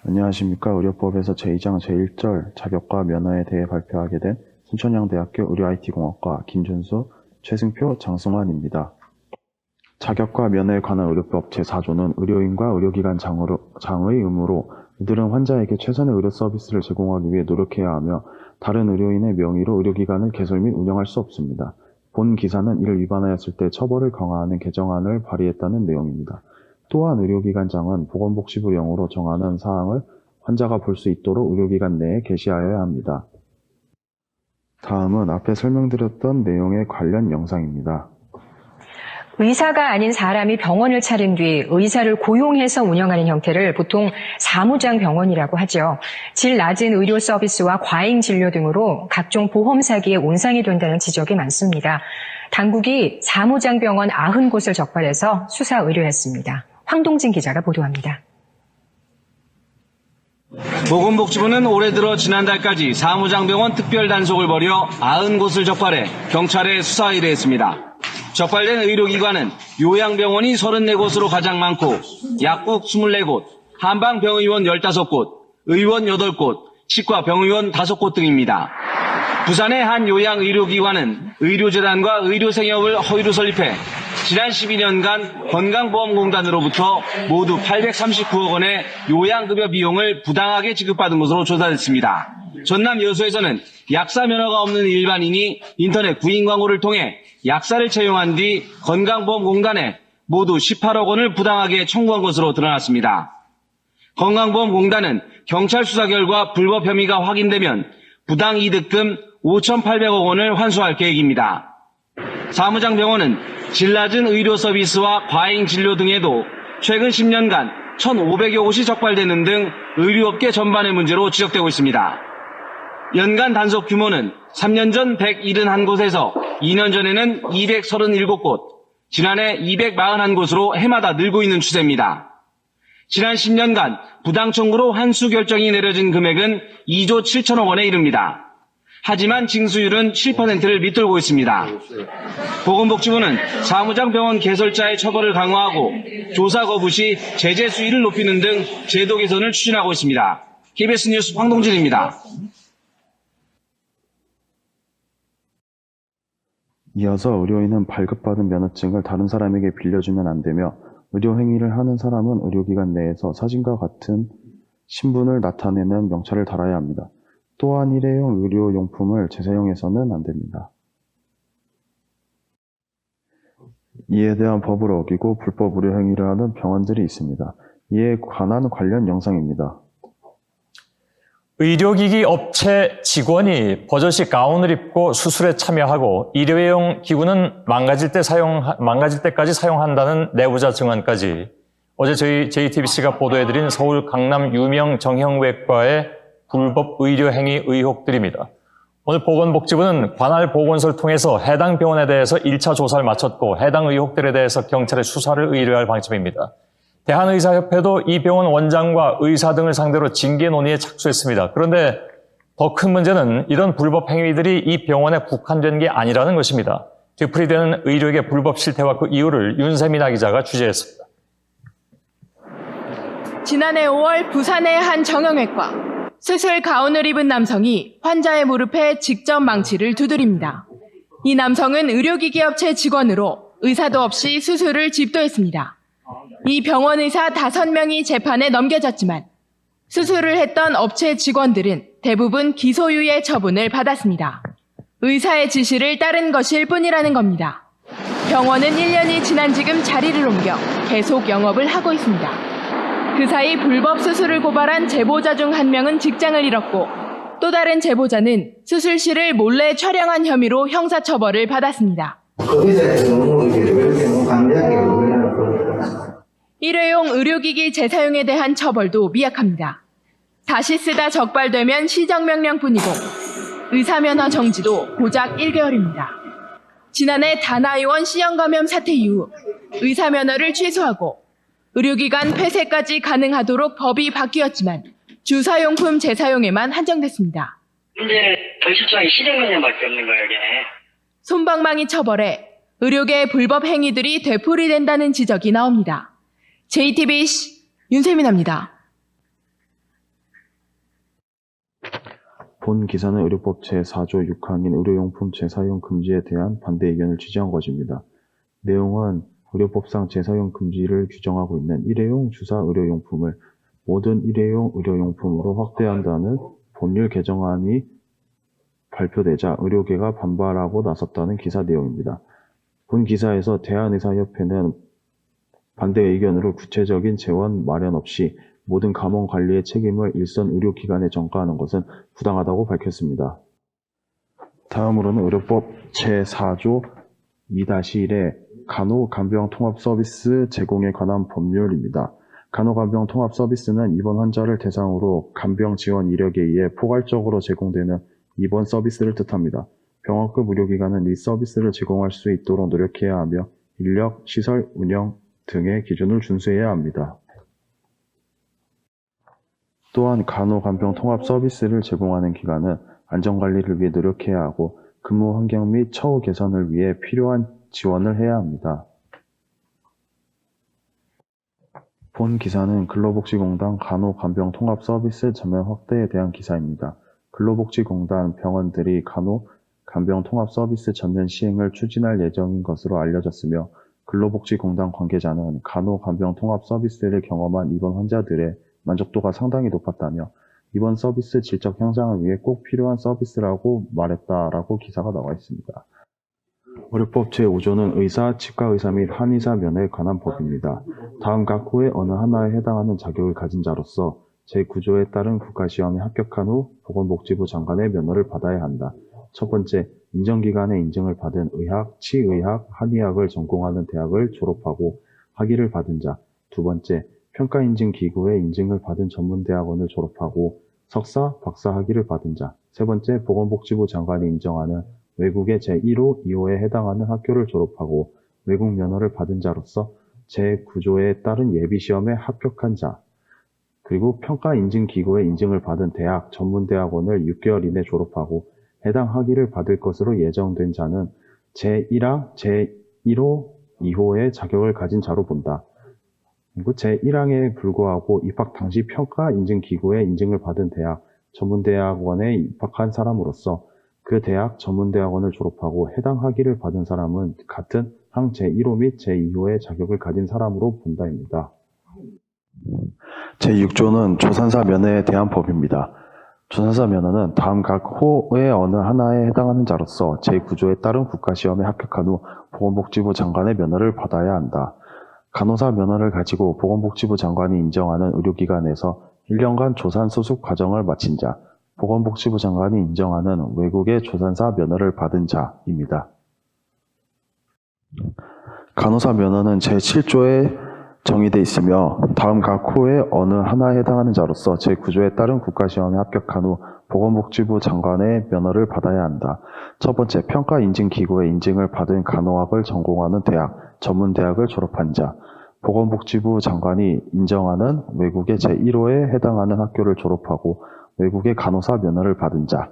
안녕하십니까. 의료법에서 제2장 제1절 자격과 면허에 대해 발표하게 된 순천향대학교 의료IT공학과 김준수, 최승표, 장승환입니다. 자격과 면허에 관한 의료법 제4조는 의료인과 의료기관 장의 의무로 이들은 환자에게 최선의 의료 서비스를 제공하기 위해 노력해야 하며 다른 의료인의 명의로 의료기관을 개설 및 운영할 수 없습니다. 본 기사는 이를 위반하였을 때 처벌을 강화하는 개정안을 발의했다는 내용입니다. 또한 의료기관장은 보건복지부령으로 정하는 사항을 환자가 볼 수 있도록 의료기관 내에 게시하여야 합니다. 다음은 앞에 설명드렸던 내용의 관련 영상입니다. 의사가 아닌 사람이 병원을 차린 뒤 의사를 고용해서 운영하는 형태를 보통 사무장 병원이라고 하죠. 질 낮은 의료 서비스와 과잉 진료 등으로 각종 보험 사기에 온상이 된다는 지적이 많습니다. 당국이 사무장 병원 90곳을 적발해서 수사 의뢰했습니다. 황동진 기자가 보도합니다. 보건복지부는 올해 들어 지난달까지 사무장병원 특별단속을 벌여 90곳을 적발해 경찰에 수사 의뢰했습니다. 적발된 의료기관은 요양병원이 34곳으로 가장 많고 약국 24곳, 한방병의원 15곳, 의원 8곳, 치과 병의원 5곳 등입니다. 부산의 한 요양의료기관은 의료재단과 의료생협을 허위로 설립해 지난 12년간 건강보험공단으로부터 모두 839억 원의 요양급여 비용을 부당하게 지급받은 것으로 조사됐습니다. 전남 여수에서는 약사 면허가 없는 일반인이 인터넷 구인 광고를 통해 약사를 채용한 뒤 건강보험공단에 모두 18억 원을 부당하게 청구한 것으로 드러났습니다. 건강보험공단은 경찰 수사 결과 불법 혐의가 확인되면 부당이득금 5,800억 원을 환수할 계획입니다. 사무장 병원은 질 낮은 의료 서비스와 과잉 진료 등에도 최근 10년간 1,500여 곳이 적발되는 등 의료업계 전반의 문제로 지적되고 있습니다. 연간 단속 규모는 3년 전 171곳에서 2년 전에는 237곳, 지난해 241곳으로 해마다 늘고 있는 추세입니다. 지난 10년간 부당 청구로 환수 결정이 내려진 금액은 2조 7천억 원에 이릅니다. 하지만 징수율은 7%를 밑돌고 있습니다. 보건복지부는 사무장 병원 개설자의 처벌을 강화하고 조사 거부 시 제재 수위를 높이는 등 제도 개선을 추진하고 있습니다. KBS 뉴스 황동진입니다. 이어서 의료인은 발급받은 면허증을 다른 사람에게 빌려주면 안 되며 의료행위를 하는 사람은 의료기관 내에서 사진과 같은 신분을 나타내는 명찰을 달아야 합니다. 또한 일회용 의료용품을 재사용해서는 안 됩니다. 이에 대한 법을 어기고 불법 의료행위를 하는 병원들이 있습니다. 이에 관한 관련 영상입니다. 의료기기 업체 직원이 버젓이 가운을 입고 수술에 참여하고 일회용 기구는 망가질 때까지 사용한다는 내부자 증언까지 어제 저희 JTBC가 보도해드린 서울 강남 유명 정형외과의 불법 의료행위 의혹들입니다. 오늘 보건복지부는 관할 보건소를 통해서 해당 병원에 대해서 1차 조사를 마쳤고 해당 의혹들에 대해서 경찰에 수사를 의뢰할 방침입니다. 대한의사협회도 이 병원 원장과 의사 등을 상대로 징계 논의에 착수했습니다. 그런데 더 큰 문제는 이런 불법 행위들이 이 병원에 국한된 게 아니라는 것입니다. 되풀이되는 의료계 불법 실태와 그 이유를 윤세민아 기자가 취재했습니다. 지난해 5월 부산의 한 정형외과. 수술 가운을 입은 남성이 환자의 무릎에 직접 망치를 두드립니다. 이 남성은 의료기기 업체 직원으로 의사도 없이 수술을 집도했습니다. 이 병원 의사 5명이 재판에 넘겨졌지만 수술을 했던 업체 직원들은 대부분 기소유예 처분을 받았습니다. 의사의 지시를 따른 것일 뿐이라는 겁니다. 병원은 1년이 지난 지금 자리를 옮겨 계속 영업을 하고 있습니다. 그 사이 불법 수술을 고발한 제보자 중 한 명은 직장을 잃었고 또 다른 제보자는 수술실을 몰래 촬영한 혐의로 형사처벌을 받았습니다. 일회용 의료기기 재사용에 대한 처벌도 미약합니다. 다시 쓰다 적발되면 시정명령뿐이고 의사면허 정지도 고작 1개월입니다. 지난해 다나의원 C형 감염 사태 이후 의사면허를 취소하고 의료기관 폐쇄까지 가능하도록 법이 바뀌었지만 주사용품 재사용에만 한정됐습니다. 문제는 더 실정이 시정명령밖에 없는 거예요, 여기는. 솜방망이 처벌에 의료계의 불법 행위들이 되풀이된다는 지적이 나옵니다. JTBC 윤세민아입니다. 본 기사는 의료법 제4조 6항인 의료용품 재사용 금지에 대한 반대 의견을 취재한 것입니다. 내용은 의료법상 재사용 금지를 규정하고 있는 일회용 주사 의료용품을 모든 일회용 의료용품으로 확대한다는 법률 개정안이 발표되자 의료계가 반발하고 나섰다는 기사 내용입니다. 본 기사에서 대한의사협회는 반대 의견으로 구체적인 재원 마련 없이 모든 감원 관리의 책임을 일선 의료기관에 전가하는 것은 부당하다고 밝혔습니다. 다음으로는 의료법 제4조 2-1의 간호-간병 통합 서비스 제공에 관한 법률입니다. 간호-간병 통합 서비스는 입원 환자를 대상으로 간병 지원 이력에 의해 포괄적으로 제공되는 입원 서비스를 뜻합니다. 병원급 의료기관은 이 서비스를 제공할 수 있도록 노력해야 하며 인력, 시설, 운영 등의 기준을 준수해야 합니다. 또한 간호-간병 통합 서비스를 제공하는 기관은 안전관리를 위해 노력해야 하고 근무 환경 및 처우 개선을 위해 필요한 지원을 해야 합니다. 본 기사는 근로복지공단 간호-간병 통합 서비스 전면 확대에 대한 기사입니다. 근로복지공단 병원들이 간호-간병 통합 서비스 전면 시행을 추진할 예정인 것으로 알려졌으며 근로복지공단 관계자는 간호-간병 통합 서비스를 경험한 입원 환자들의 만족도가 상당히 높았다며 이번 서비스 질적 향상을 위해 꼭 필요한 서비스라고 말했다라고 기사가 나와 있습니다. 의료법 제5조는 의사, 치과의사 및 한의사 면허에 관한 법입니다. 다음 각 호의 어느 하나에 해당하는 자격을 가진 자로서 제9조에 따른 국가시험에 합격한 후 보건복지부 장관의 면허를 받아야 한다. 첫 번째, 인정기관의 인증을 받은 의학, 치의학, 한의학을 전공하는 대학을 졸업하고 학위를 받은 자. 두 번째, 평가인증기구의 인증을 받은 전문대학원을 졸업하고 석사, 박사 학위를 받은 자. 세 번째, 보건복지부 장관이 인정하는 외국의 제1호, 2호에 해당하는 학교를 졸업하고 외국 면허를 받은 자로서 제9조에 따른 예비시험에 합격한 자. 그리고 평가인증기구의 인증을 받은 대학, 전문대학원을 6개월 이내 졸업하고 해당 학위를 받을 것으로 예정된 자는 제1항, 제1호, 2호의 자격을 가진 자로 본다. 그리고 제1항에 불구하고 입학 당시 평가인증기구의 인증을 받은 대학, 전문대학원에 입학한 사람으로서 그 대학, 전문대학원을 졸업하고 해당 학위를 받은 사람은 같은 항 제1호 및 제2호의 자격을 가진 사람으로 본다입니다. 제6조는 조산사 면허에 대한 법입니다. 조산사 면허는 다음 각 호의 어느 하나에 해당하는 자로서 제9조에 따른 국가시험에 합격한 후 보건복지부 장관의 면허를 받아야 한다. 간호사 면허를 가지고 보건복지부 장관이 인정하는 의료기관에서 1년간 조산 소속 과정을 마친 자, 보건복지부 장관이 인정하는 외국의 조산사 면허를 받은 자입니다. 간호사 면허는 제7조에 정의되어 있으며 다음 각 호의 어느 하나에 해당하는 자로서 제9조에 따른 국가시험에 합격한 후 보건복지부 장관의 면허를 받아야 한다. 첫 번째, 평가인증기구의 인증을 받은 간호학을 전공하는 대학, 전문대학을 졸업한 자, 보건복지부 장관이 인정하는 외국의 제1호에 해당하는 학교를 졸업하고 외국의 간호사 면허를 받은 자,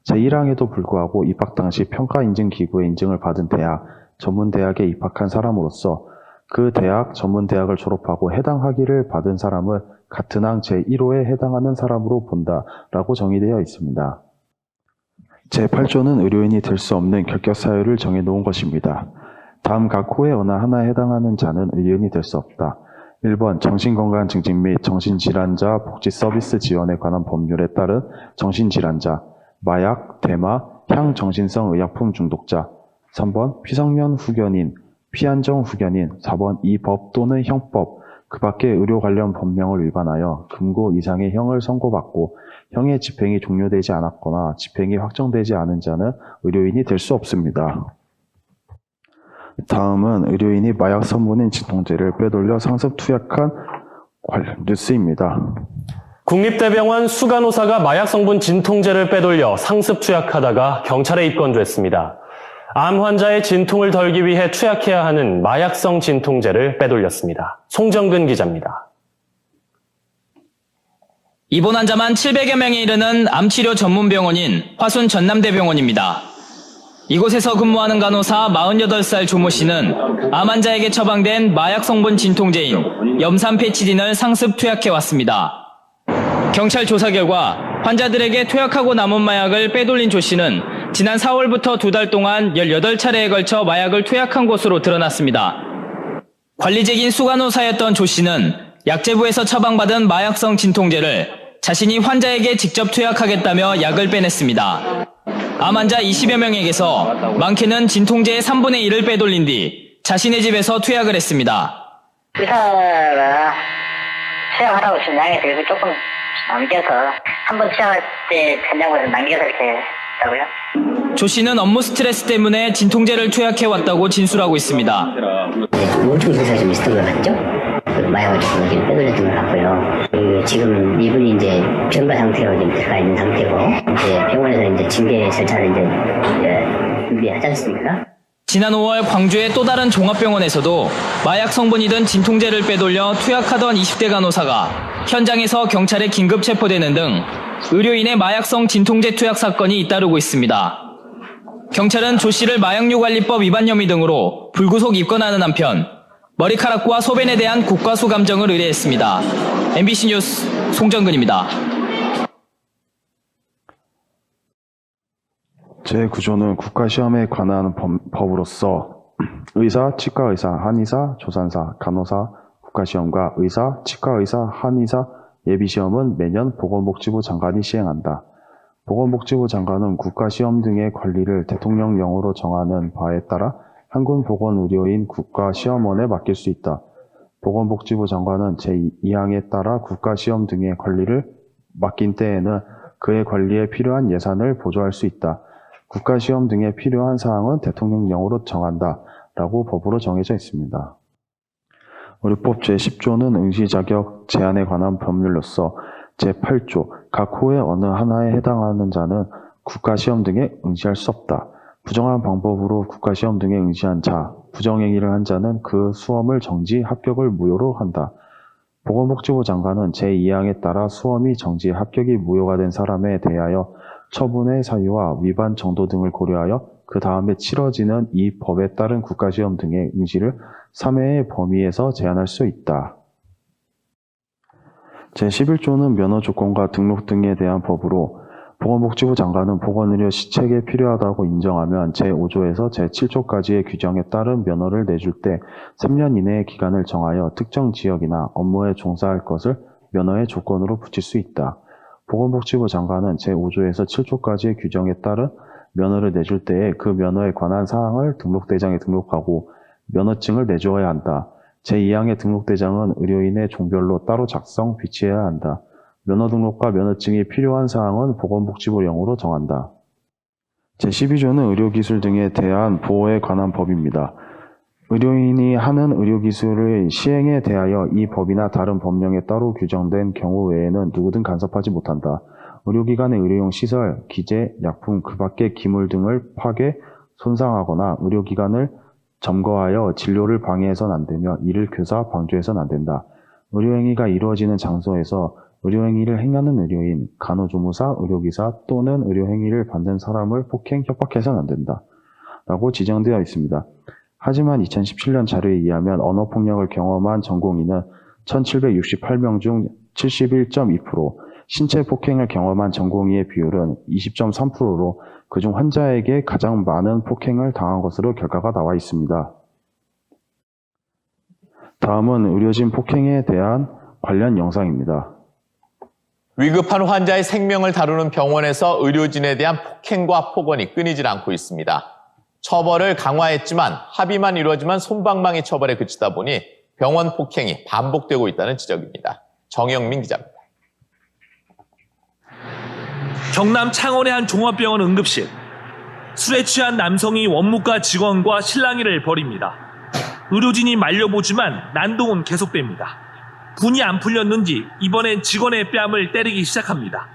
제1항에도 불구하고 입학 당시 평가인증기구의 인증을 받은 대학, 전문대학에 입학한 사람으로서 그 대학, 전문대학을 졸업하고 해당 학위를 받은 사람은 같은 항 제1호에 해당하는 사람으로 본다라고 정의되어 있습니다. 제8조는 의료인이 될 수 없는 결격 사유를 정해놓은 것입니다. 다음 각 호의 어느 하나에 해당하는 자는 의료인이 될 수 없다. 1번 정신건강 증진 및 정신질환자 복지 서비스 지원에 관한 법률에 따른 정신질환자, 마약, 대마, 향정신성 의약품 중독자. 3번 피성년 후견인, 피한정 후견인. 4번 이 법 또는 형법, 그 밖의 의료 관련 법령을 위반하여 금고 이상의 형을 선고받고 형의 집행이 종료되지 않았거나 집행이 확정되지 않은 자는 의료인이 될 수 없습니다. 다음은 의료인이 마약 선본인 진통제를 빼돌려 상습 투약한 뉴스입니다. 국립대병원 수간호사가 마약 성분 진통제를 빼돌려 상습 투약하다가 경찰에 입건됐습니다. 암 환자의 진통을 덜기 위해 투약해야 하는 마약성 진통제를 빼돌렸습니다. 송정근 기자입니다. 입원 환자만 700여 명에 이르는 암치료 전문병원인 화순 전남대병원입니다. 이곳에서 근무하는 간호사 48살 조모 씨는 암 환자에게 처방된 마약 성분 진통제인 염산페치딘을 상습 투약해왔습니다. 경찰 조사 결과 환자들에게 투약하고 남은 마약을 빼돌린 조 씨는 지난 4월부터 2달 동안 18차례에 걸쳐 마약을 투약한 것으로 드러났습니다. 관리직인 수간호사였던 조 씨는 약재부에서 처방받은 마약성 진통제를 자신이 환자에게 직접 투약하겠다며 약을 빼냈습니다. 암 환자 20여 명에게서 많게는 진통제의 3분의 1을 빼돌린 뒤 자신의 집에서 투약을 했습니다. 의사가 투약하라고 준 양에 대해서 조금 남겨서 한 번 투약할 때 전량보다 남겨서 이렇게 했다고요? 조 씨는 업무 스트레스 때문에 진통제를 투약해왔다고 진술하고 있습니다. 우울증 증상이 좀 있었던 것 같죠? 마약을 조금 이렇게 빼돌렸던 것 같고요. 지금 이분이 이제 변발 상태로 지금 들어가 있는 상태고, 이제 병원에서 이제 징계 절차를 이제 준비하지 않습니까? 지난 5월 광주의 또 다른 종합병원에서도 마약 성분이 든 진통제를 빼돌려 투약하던 20대 간호사가 현장에서 경찰에 긴급 체포되는 등 의료인의 마약성 진통제 투약 사건이 잇따르고 있습니다. 경찰은 조 씨를 마약류관리법 위반 혐의 등으로 불구속 입건하는 한편 머리카락과 소변에 대한 국과수 감정을 의뢰했습니다. MBC 뉴스 송정근입니다. 제9조는 국가시험에 관한 법으로서 의사, 치과의사, 한의사, 조산사, 간호사, 국가시험과 의사, 치과의사, 한의사 예비시험은 매년 보건복지부 장관이 시행한다. 보건복지부 장관은 국가시험 등의 관리를 대통령령으로 정하는 바에 따라 한군보건의료인 국가시험원에 맡길 수 있다. 보건복지부 장관은 제2항에 따라 국가시험 등의 관리를 맡긴 때에는 그의 관리에 필요한 예산을 보조할 수 있다. 국가시험 등에 필요한 사항은 대통령령으로 정한다. 라고 법으로 정해져 있습니다. 의료법 제10조는 응시 자격 제한에 관한 법률로서 제8조 각 호의 어느 하나에 해당하는 자는 국가시험 등에 응시할 수 없다. 부정한 방법으로 국가시험 등에 응시한 자, 부정행위를 한 자는 그 수험을 정지, 합격을 무효로 한다. 보건복지부 장관은 제2항에 따라 수험이 정지, 합격이 무효가 된 사람에 대하여 처분의 사유와 위반 정도 등을 고려하여 그 다음에 치러지는 이 법에 따른 국가시험 등의 응시를 3회의 범위에서 제한할 수 있다. 제11조는 면허 조건과 등록 등에 대한 법으로 보건복지부 장관은 보건의료 시책에 필요하다고 인정하면 제5조에서 제7조까지의 규정에 따른 면허를 내줄 때 3년 이내의 기간을 정하여 특정 지역이나 업무에 종사할 것을 면허의 조건으로 붙일 수 있다. 보건복지부 장관은 제5조에서 7조까지의 규정에 따른 면허를 내줄 때에 그 면허에 관한 사항을 등록대장에 등록하고 면허증을 내주어야 한다. 제2항의 등록대장은 의료인의 종별로 따로 작성, 비치해야 한다. 면허 등록과 면허증이 필요한 사항은 보건복지부령으로 정한다. 제12조는 의료기술 등에 대한 보호에 관한 법입니다. 의료인이 하는 의료기술의 시행에 대하여 이 법이나 다른 법령에 따로 규정된 경우 외에는 누구든 간섭하지 못한다. 의료기관의 의료용 시설, 기재, 약품, 그 밖의 기물 등을 파괴, 손상하거나 의료기관을 점거하여 진료를 방해해서는 안 되며 이를 교사, 방조해서는 안 된다. 의료행위가 이루어지는 장소에서 의료행위를 행하는 의료인, 간호조무사, 의료기사 또는 의료행위를 받는 사람을 폭행, 협박해서는 안 된다. 라고 지정되어 있습니다. 하지만 2017년 자료에 의하면 언어폭력을 경험한 전공의는 1768명 중 71.2%, 신체 폭행을 경험한 전공의의 비율은 20.3%로 그중 환자에게 가장 많은 폭행을 당한 것으로 결과가 나와 있습니다. 다음은 의료진 폭행에 대한 관련 영상입니다. 위급한 환자의 생명을 다루는 병원에서 의료진에 대한 폭행과 폭언이 끊이질 않고 있습니다. 처벌을 강화했지만 합의만 이루어지면 솜방망이 처벌에 그치다 보니 병원 폭행이 반복되고 있다는 지적입니다. 정영민 기자입니다. 경남 창원의 한 종합병원 응급실. 술에 취한 남성이 원무과 직원과 실랑이를 벌입니다. 의료진이 말려보지만 난동은 계속됩니다. 분이 안 풀렸는지 이번엔 직원의 뺨을 때리기 시작합니다.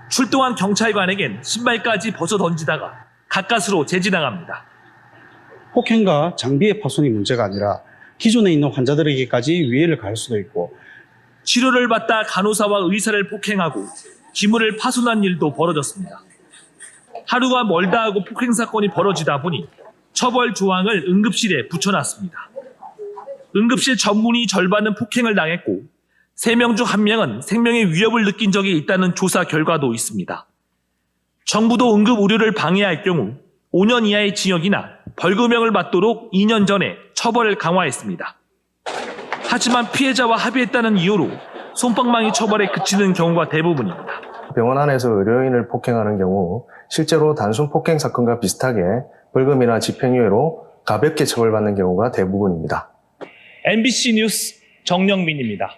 출동한 경찰관에겐 신발까지 벗어 던지다가 가까스로 제지당합니다. 폭행과 장비의 파손이 문제가 아니라 기존에 있는 환자들에게까지 위해를 가할 수도 있고 치료를 받다 간호사와 의사를 폭행하고 기물을 파손한 일도 벌어졌습니다. 하루가 멀다 하고 폭행 사건이 벌어지다 보니 처벌 조항을 응급실에 붙여놨습니다. 응급실 전문의 절반은 폭행을 당했고 3명 중 1명은 생명의 위협을 느낀 적이 있다는 조사 결과도 있습니다. 정부도 응급 의료를 방해할 경우 5년 이하의 징역이나 벌금형을 받도록 2년 전에 처벌을 강화했습니다. 하지만 피해자와 합의했다는 이유로 솜방망이 처벌에 그치는 경우가 대부분입니다. 병원 안에서 의료인을 폭행하는 경우 실제로 단순 폭행 사건과 비슷하게 벌금이나 집행유예로 가볍게 처벌받는 경우가 대부분입니다. MBC 뉴스 정영민입니다.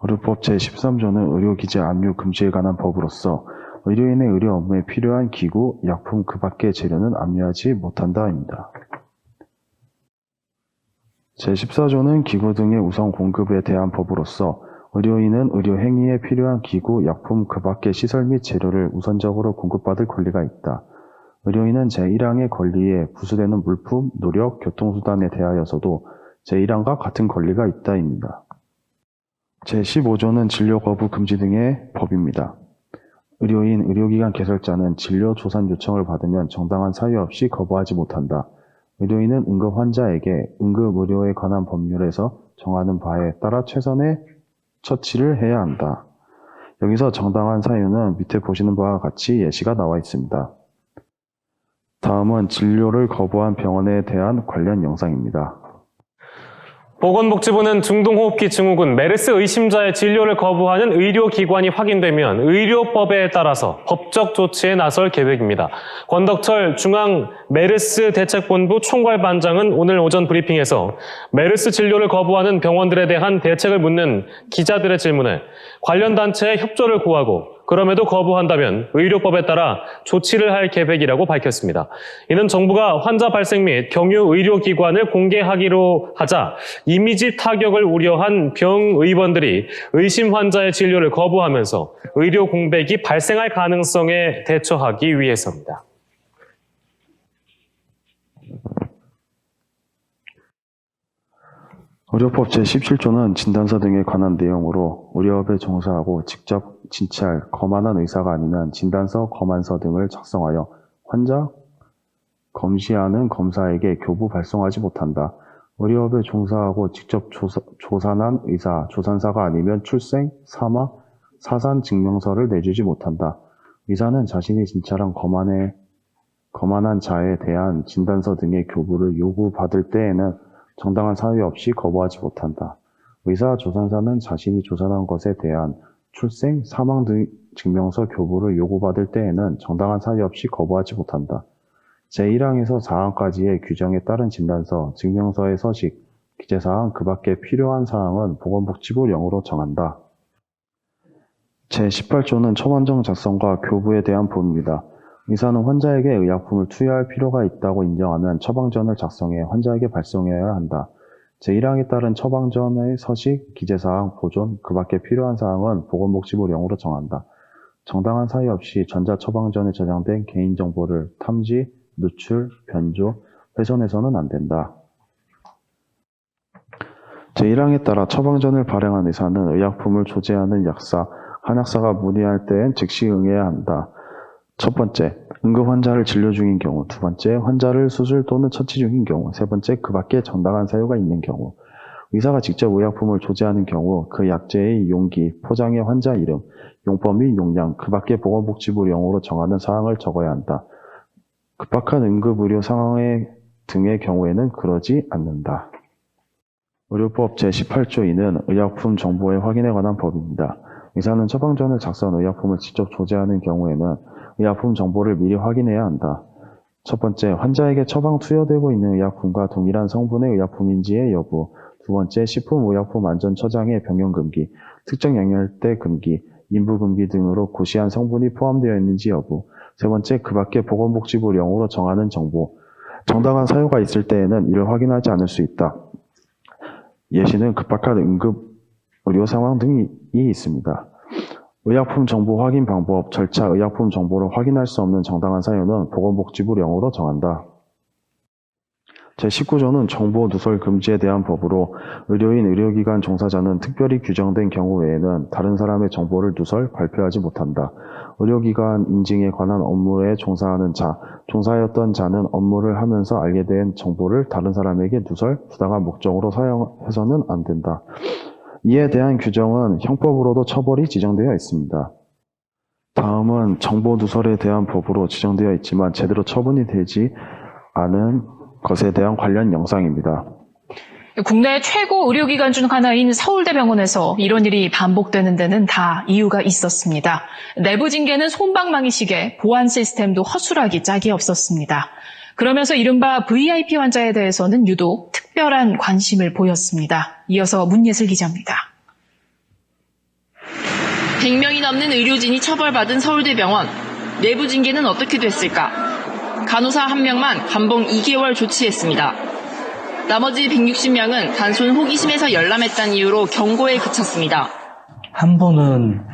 의료법 제13조는 의료기재 압류 금지에 관한 법으로서 의료인의 의료 업무에 필요한 기구, 약품 그 밖의 재료는 압류하지 못한다입니다. 제14조는 기구 등의 우선 공급에 대한 법으로서 의료인은 의료 행위에 필요한 기구, 약품 그 밖의 시설 및 재료를 우선적으로 공급받을 권리가 있다. 의료인은 제1항의 권리에 부수되는 물품, 노력, 교통수단에 대하여서도 제1항과 같은 권리가 있다입니다. 제15조는 진료 거부 금지 등의 법입니다. 의료인, 의료기관 개설자는 진료 조산 요청을 받으면 정당한 사유 없이 거부하지 못한다. 의료인은 응급 환자에게 응급의료에 관한 법률에서 정하는 바에 따라 최선의 처치를 해야 한다. 여기서 정당한 사유는 밑에 보시는 바와 같이 예시가 나와 있습니다. 다음은 진료를 거부한 병원에 대한 관련 영상입니다. 보건복지부는 중동호흡기 증후군 메르스 의심자의 진료를 거부하는 의료기관이 확인되면 의료법에 따라서 법적 조치에 나설 계획입니다. 권덕철 중앙 메르스 대책본부 총괄반장은 오늘 오전 브리핑에서 메르스 진료를 거부하는 병원들에 대한 대책을 묻는 기자들의 질문에 관련 단체의 협조를 구하고 그럼에도 거부한다면 의료법에 따라 조치를 할 계획이라고 밝혔습니다. 이는 정부가 환자 발생 및 경유 의료기관을 공개하기로 하자 이미지 타격을 우려한 병의원들이 의심 환자의 진료를 거부하면서 의료 공백이 발생할 가능성에 대처하기 위해서입니다. 의료법 제17조는 진단서 등에 관한 내용으로 의료업에 종사하고 직접 진찰, 검안한 의사가 아니면 진단서, 검안서 등을 작성하여 환자 검시하는 검사에게 교부 발송하지 못한다. 의료업에 종사하고 직접 조산한 의사, 조산사가 아니면 출생, 사망, 사산 증명서를 내주지 못한다. 의사는 자신이 진찰한 검안한 자에 대한 진단서 등의 교부를 요구받을 때에는 정당한 사유 없이 거부하지 못한다. 의사, 조산사는 자신이 조산한 것에 대한 출생, 사망 등 증명서 교부를 요구받을 때에는 정당한 사유 없이 거부하지 못한다. 제1항에서 4항까지의 규정에 따른 진단서, 증명서의 서식, 기재사항 그 밖에 필요한 사항은 보건복지부령으로 정한다. 제18조는 처방전 작성과 교부에 대한 법입니다. 의사는 환자에게 의약품을 투여할 필요가 있다고 인정하면 처방전을 작성해 환자에게 발송해야 한다. 제1항에 따른 처방전의 서식, 기재사항, 보존, 그 밖에 필요한 사항은 보건복지부령으로 정한다. 정당한 사유 없이 전자처방전에 저장된 개인정보를 탐지, 누출, 변조, 훼손해서는 안 된다. 제1항에 따라 처방전을 발행한 의사는 의약품을 조제하는 약사, 한약사가 문의할 때엔 즉시 응해야 한다. 첫 번째, 응급 환자를 진료 중인 경우. 두 번째, 환자를 수술 또는 처치 중인 경우. 세 번째, 그 밖에 정당한 사유가 있는 경우. 의사가 직접 의약품을 조제하는 경우 그 약재의 용기, 포장의 환자 이름, 용법 및 용량, 그 밖에 보건복지부령으로 정하는 사항을 적어야 한다. 급박한 응급의료 상황 등의 경우에는 그러지 않는다. 의료법 제18조 2는 의약품 정보의 확인에 관한 법입니다. 의사는 처방전을 작성한 의약품을 직접 조제하는 경우에는 의약품 정보를 미리 확인해야 한다. 첫 번째, 환자에게 처방 투여되고 있는 의약품과 동일한 성분의 의약품인지의 여부. 두 번째, 식품의약품안전처장의 병용금기, 특정 영양대 금기, 인부금기 등으로 고시한 성분이 포함되어 있는지 여부. 세 번째, 그 밖에 보건복지부령으로 정하는 정보. 정당한 사유가 있을 때에는 이를 확인하지 않을 수 있다. 예시는 급박한 응급 의료 상황 등이 있습니다. 의약품 정보 확인 방법, 절차, 의약품 정보를 확인할 수 없는 정당한 사유는 보건복지부령으로 정한다. 제19조는 정보 누설 금지에 대한 법으로 의료인, 의료기관 종사자는 특별히 규정된 경우 외에는 다른 사람의 정보를 누설, 발표하지 못한다. 의료기관 인증에 관한 업무에 종사하는 자, 종사하였던 자는 업무를 하면서 알게 된 정보를 다른 사람에게 누설, 부당한 목적으로 사용해서는 안 된다. 이에 대한 규정은 형법으로도 처벌이 지정되어 있습니다. 다음은 정보 누설에 대한 법으로 지정되어 있지만 제대로 처분이 되지 않은 것에 대한 관련 영상입니다. 국내 최고 의료기관 중 하나인 서울대병원에서 이런 일이 반복되는 데는 다 이유가 있었습니다. 내부 징계는 솜방망이식에 보안 시스템도 허술하기 짝이 없었습니다. 그러면서 이른바 VIP 환자에 대해서는 유독 특별한 관심을 보였습니다. 이어서 문예슬 기자입니다. 100명이 넘는 의료진이 처벌받은 서울대병원. 내부 징계는 어떻게 됐을까? 간호사 1명만 감봉 2개월 조치했습니다. 나머지 160명은 단순 호기심에서 열람했다는 이유로 경고에 그쳤습니다. 한 분은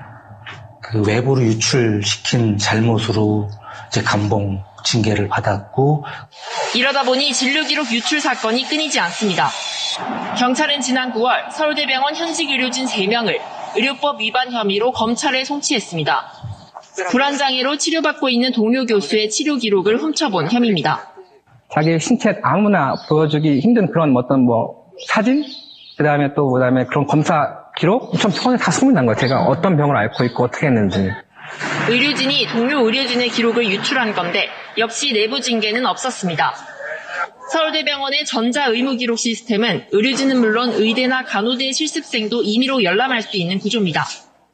그 외부로 유출시킨 잘못으로 이제 감봉 징계를 받았고, 이러다 보니 진료기록 유출 사건이 끊이지 않습니다. 경찰은 지난 9월 서울대병원 현직 의료진 3명을 의료법 위반 혐의로 검찰에 송치했습니다. 불안장애로 치료받고 있는 동료 교수의 치료 기록을 훔쳐본 혐의입니다. 자기 신체 아무나 보여주기 힘든 그런 어떤 사진, 그다음에 그런 검사 기록, 손에 다 소문난 거예요. 제가 어떤 병을 앓고 있고 어떻게 했는지. 의료진이 동료 의료진의 기록을 유출한 건데 역시 내부 징계는 없었습니다. 서울대병원의 전자의무기록 시스템은 의료진은 물론 의대나 간호대 실습생도 임의로 열람할 수 있는 구조입니다.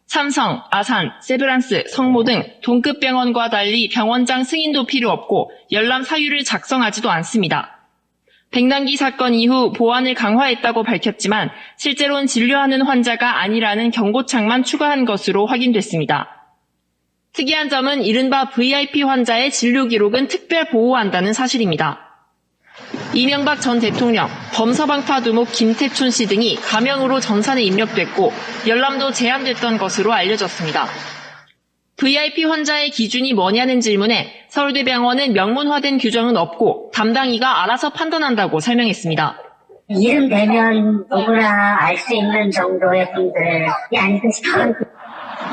삼성, 아산, 세브란스, 성모 등 동급 병원과 달리 병원장 승인도 필요 없고 열람 사유를 작성하지도 않습니다. 백남기 사건 이후 보안을 강화했다고 밝혔지만 실제로는 진료하는 환자가 아니라는 경고창만 추가한 것으로 확인됐습니다. 특이한 점은 이른바 VIP 환자의 진료 기록은 특별 보호한다는 사실입니다. 이명박 전 대통령, 범서방파 두목 김태춘 씨 등이 가명으로 전산에 입력됐고 열람도 제한됐던 것으로 알려졌습니다. VIP 환자의 기준이 뭐냐는 질문에 서울대병원은 명문화된 규정은 없고 담당의가 알아서 판단한다고 설명했습니다. 이름 대면 누구나 알 수 있는 정도의 분들이 아닐까 싶어요.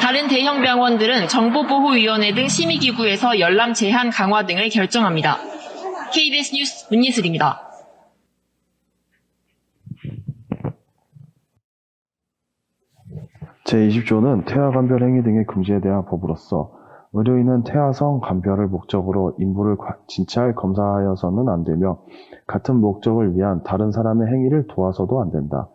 다른 대형 병원들은 정보보호위원회 등 심의기구에서 열람 제한 강화 등을 결정합니다. KBS 뉴스 문예슬입니다. 제20조는 태아간별 행위 등의 금지에 대한 법으로서 의료인은 태아성 간별을 목적으로 인부를 진찰 검사하여서는 안 되며 같은 목적을 위한 다른 사람의 행위를 도와서도 안 된다.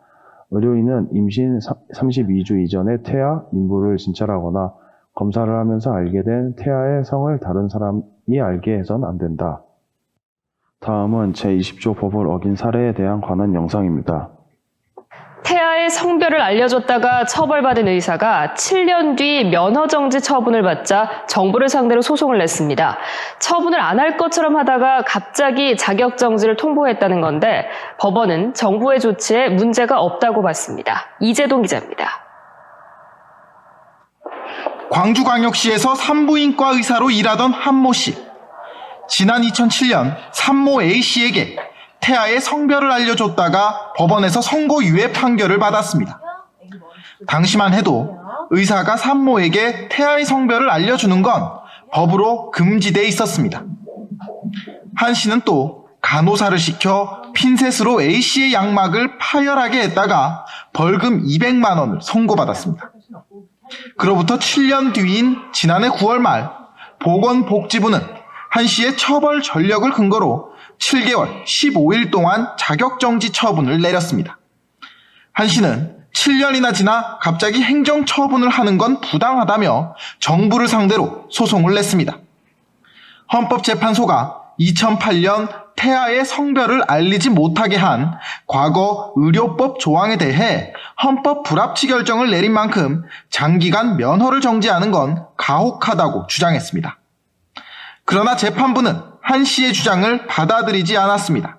의료인은 임신 32주 이전에 태아, 인부를 진찰하거나 검사를 하면서 알게 된 태아의 성을 다른 사람이 알게 해서는 안 된다. 다음은 제20조 법을 어긴 사례에 대한 관한 영상입니다. 태아의 성별을 알려줬다가 처벌받은 의사가 7년 뒤 면허정지 처분을 받자 정부를 상대로 소송을 냈습니다. 처분을 안 할 것처럼 하다가 갑자기 자격정지를 통보했다는 건데 법원은 정부의 조치에 문제가 없다고 봤습니다. 이재동 기자입니다. 광주광역시에서 산부인과 의사로 일하던 한모 씨. 지난 2007년 산모 A씨에게 태아의 성별을 알려줬다가 법원에서 선고유예 판결을 받았습니다. 당시만 해도 의사가 산모에게 태아의 성별을 알려주는 건 법으로 금지돼 있었습니다. 한 씨는 또 간호사를 시켜 핀셋으로 A씨의 양막을 파열하게 했다가 벌금 200만 원을 선고받았습니다. 그로부터 7년 뒤인 지난해 9월 말 보건복지부는 한 씨의 처벌 전력을 근거로 7개월 15일 동안 자격정지 처분을 내렸습니다. 한 씨는 7년이나 지나 갑자기 행정처분을 하는 건 부당하다며 정부를 상대로 소송을 냈습니다. 헌법재판소가 2008년 태아의 성별을 알리지 못하게 한 과거 의료법 조항에 대해 헌법 불합치 결정을 내린 만큼 장기간 면허를 정지하는 건 가혹하다고 주장했습니다. 그러나 재판부는 한 씨의 주장을 받아들이지 않았습니다.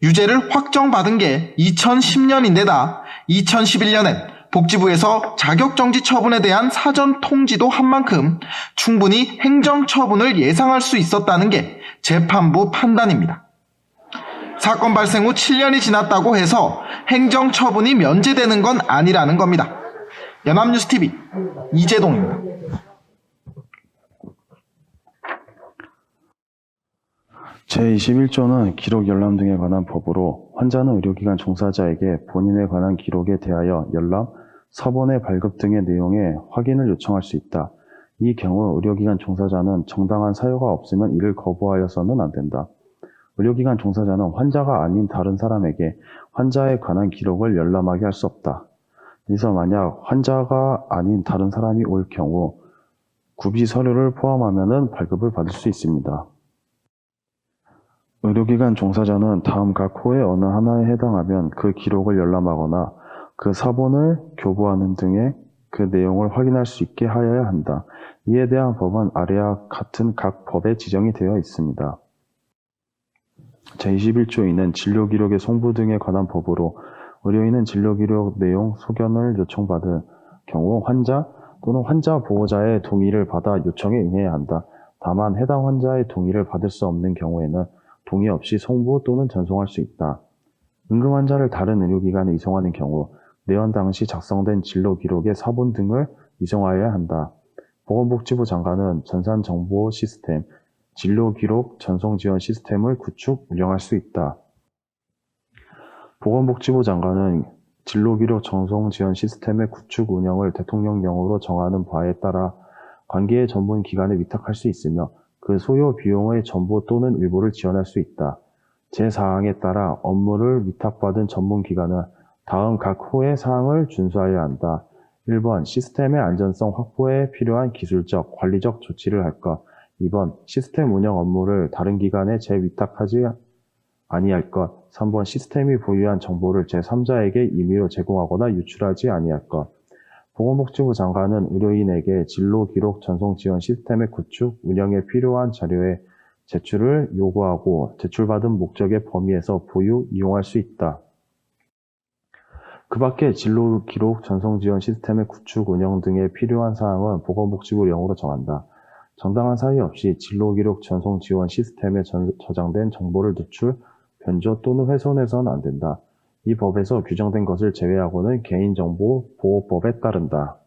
유죄를 확정받은 게 2010년인데다 2011년엔 복지부에서 자격정지 처분에 대한 사전 통지도 한 만큼 충분히 행정처분을 예상할 수 있었다는 게 재판부 판단입니다. 사건 발생 후 7년이 지났다고 해서 행정 처분이 면제되는 건 아니라는 겁니다. 연합뉴스TV 이재동입니다. 제21조는 기록 열람 등에 관한 법으로 환자는 의료기관 종사자에게 본인에 관한 기록에 대하여 열람, 서본의 발급 등의 내용에 확인을 요청할 수 있다. 이 경우 의료기관 종사자는 정당한 사유가 없으면 이를 거부하여서는 안 된다. 의료기관 종사자는 환자가 아닌 다른 사람에게 환자에 관한 기록을 열람하게 할 수 없다. 여기서 만약 환자가 아닌 다른 사람이 올 경우 구비 서류를 포함하면 발급을 받을 수 있습니다. 의료기관 종사자는 다음 각 호의 어느 하나에 해당하면 그 기록을 열람하거나 그 사본을 교부하는 등의 그 내용을 확인할 수 있게 하여야 한다. 이에 대한 법은 아래와 같은 각 법에 지정이 되어 있습니다. 제21조에는 진료기록의 송부 등에 관한 법으로 의료인은 진료기록 내용 소견을 요청받은 경우 환자 또는 환자 보호자의 동의를 받아 요청에 응해야 한다. 다만 해당 환자의 동의를 받을 수 없는 경우에는 동의 없이 송부 또는 전송할 수 있다. 응급 환자를 다른 의료기관에 이송하는 경우 내원 당시 작성된 진료기록의 사본 등을 이송하여야 한다. 보건복지부 장관은 전산정보 시스템, 진료기록 전송 지원 시스템을 구축, 운영할 수 있다. 보건복지부 장관은 진료기록 전송 지원 시스템의 구축, 운영을 대통령령으로 정하는 바에 따라 관계의 전문 기관에 위탁할 수 있으며 그 소요 비용의 전부 또는 일부를 지원할 수 있다. 제4항에 따라 업무를 위탁받은 전문기관은 다음 각 호의 사항을 준수하여야 한다. 1번 시스템의 안전성 확보에 필요한 기술적, 관리적 조치를 할 것. 2번 시스템 운영 업무를 다른 기관에 재위탁하지 아니할 것. 3번 시스템이 보유한 정보를 제3자에게 임의로 제공하거나 유출하지 아니할 것. 보건복지부 장관은 의료인에게 진로기록 전송 지원 시스템의 구축, 운영에 필요한 자료의 제출을 요구하고 제출받은 목적의 범위에서 보유, 이용할 수 있다. 그 밖에 진로기록 전송 지원 시스템의 구축, 운영 등에 필요한 사항은 보건복지부령으로 정한다. 정당한 사유 없이 진로기록 전송 지원 시스템에 저장된 정보를 누출, 변조 또는 훼손해서는 안 된다. 이 법에서 규정된 것을 제외하고는 개인정보보호법에 따른다.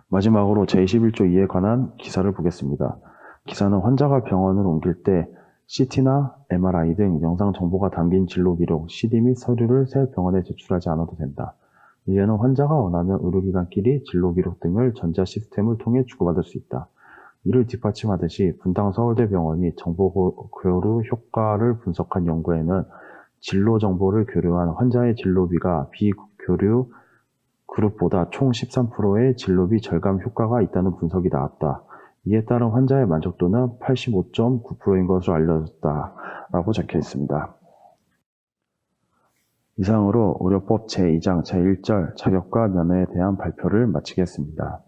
마지막으로 제21조 2에 관한 기사를 보겠습니다. 기사는 환자가 병원을 옮길 때 CT나 MRI 등 영상 정보가 담긴 진로기록, CD 및 서류를 새 병원에 제출하지 않아도 된다. 이제는 환자가 원하면 의료기관끼리 진로기록 등을 전자 시스템을 통해 주고받을 수 있다. 이를 뒷받침하듯이 분당 서울대병원이 정보 교류 효과를 분석한 연구에는 진로 정보를 교류한 환자의 진로비가 비교류 그룹보다 총 13%의 진로비 절감 효과가 있다는 분석이 나왔다. 이에 따른 환자의 만족도는 85.9%인 것으로 알려졌다라고 적혀 있습니다. 이상으로 의료법 제2장 제1절 자격과 면허에 대한 발표를 마치겠습니다.